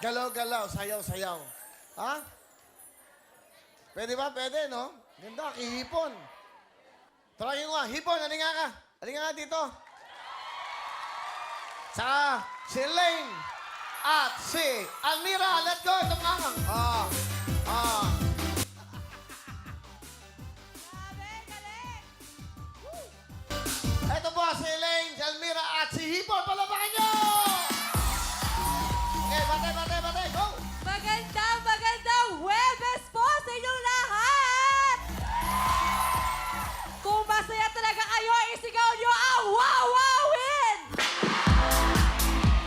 Galaw-galaw, sayaw-sayaw. Ha? Pwede ba? Pwede, no? Ganda, kihipon. Try nga. Hipon, halika ka. Halika nga dito. Saka, si Lane at si Almira. Let's go. Ito nga. Ah. Ah. Ito po si Lane, si Almira at si Hipon. Palabakan nyo! Okay, bate, go! Magandang Huwebes po sa inyong lahat! Kung masaya talaga kayo, isigaw nyo ang wawawin!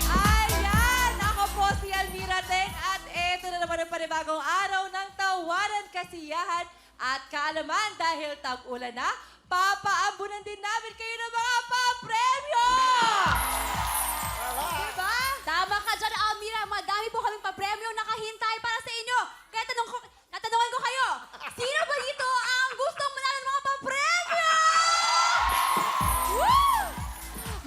Ayan! Ako po si Almira Teng at ito na naman ang panibagong araw ng tawanan, kasiyahan at kaalaman dahil tag-ulan na, papaambunan din namin kayo ng mga papremyo! Diba? Tama ka dyan, Almira. Madami po kaming papremyo nakahintay para sa inyo. Kaya tatanungan ko kayo, sino ba dito ang gustong manalo ng mga papremyo? Woo!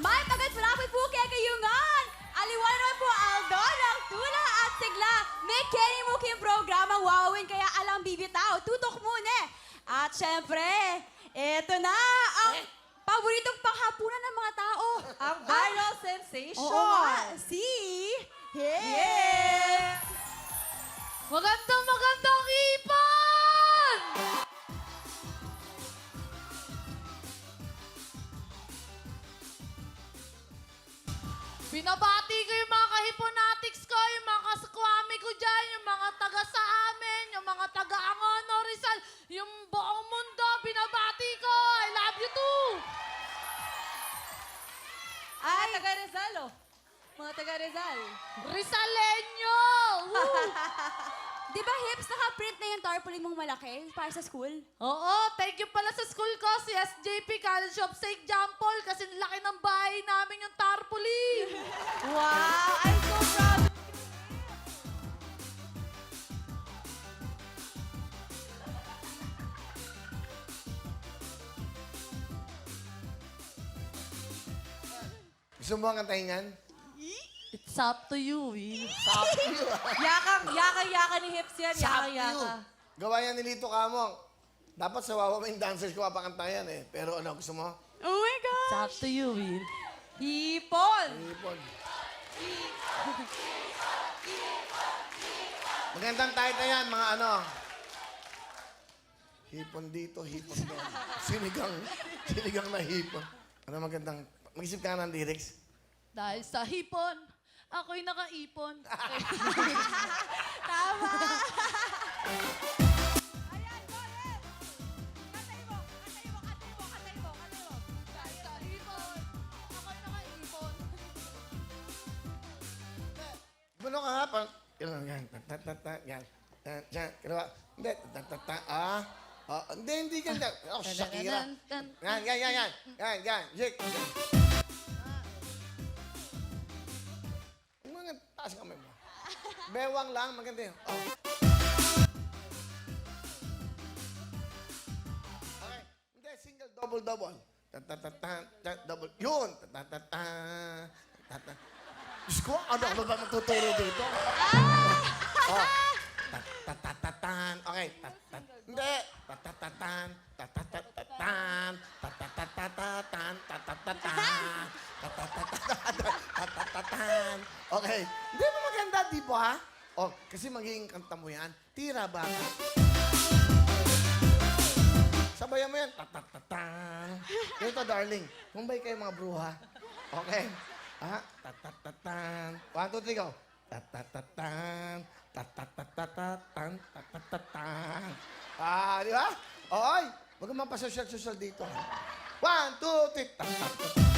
May pagat-malapit po kaya kayungan. Aliwan naman po Aldo, ng Tula at Sigla. May Kenny Mukim programang wawawin kaya alang bibitaw. Tutok muna. At syempre, eto na ang paboritong panghapunan ng mga tao. Ang viral sensation! Oo nga, si... Yes! Magandang ipon! Binabati ko yung mga kahiponatics ko, yung mga kaskwami ko dyan, yung mga taga sa amin, yung mga taga Angono, Rizal, yung buong mundo, binabati ko. I love you too! Ay, taga Rizal, oh. Mga taga Rizal. Rizaleño! Di ba, Hips, naka-print na yung tarpaulin mong malaki para sa school? Oo, thank you pala sa school ko, si SJP College of St. John Paul, kasi laki ng bahay namin yung tarpaulin. Wow! I'm so proud! Gusto mo ang kantahin yan? It's up to you, Will. Yakang-yaka ni Hips yan. Sa you. Yakang-yaka. Gawa yan ni Lito Kamong. Dapat sa Wawawing Dancers ko papakantayan eh. Pero ano, gusto mo? Oh my God! It's up to you, Will. Hipon! Hipon. Magandang title na yan, mga ano. Hipon dito, hipon doon. Sinigang na hipon. Ano magandang, mag-isip ka ng lyrics? Dahil sa hipon, ako'y nakaipon. Tama! Dahil sa hipon, ako'y nakaipon. Ano ka ha? Parang, yan, yan. Yan, kinawa. Hindi, hindi ganda. Oh, Shakira. Yan. Jake. Mga taas kamay mo. Bewang lang, maganda yun. Oh. Okay. Hindi, single, double. Double. Yun. Diyos ko, ano ba magtuturo dito? Oh. Okay. Hindi. Okay. Hindi mo maganda, di ba? Oh, kasi magiging kanta mo yan. Tira ba? Sabayan mo yan. Ganito, darling. Mumbay kayo mga bruha. Okay? Ah, tatatatan. 1, 2, 3, go. Tatatatan. Tatatatan. Tatatatan. Ah, di ba? Oy, wag kang mapasosyal-sosyal dito. 1, 2, 3. Tatatatan.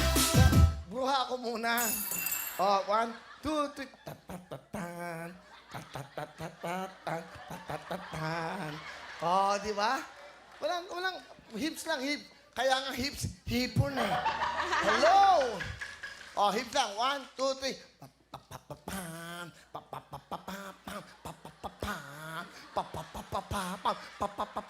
Bruha ako muna. Oh, 1, 2, 3. Tatatatan. Tatatatan. Tatatatan. Oh, di ba? Walang hips lang, hip. Kaya nga hips, hipon eh. Hello! Oh, hip lang. 1, 2, 3. Papapapam. Papapapapam. Papapapam. Papapapam. Papapapam.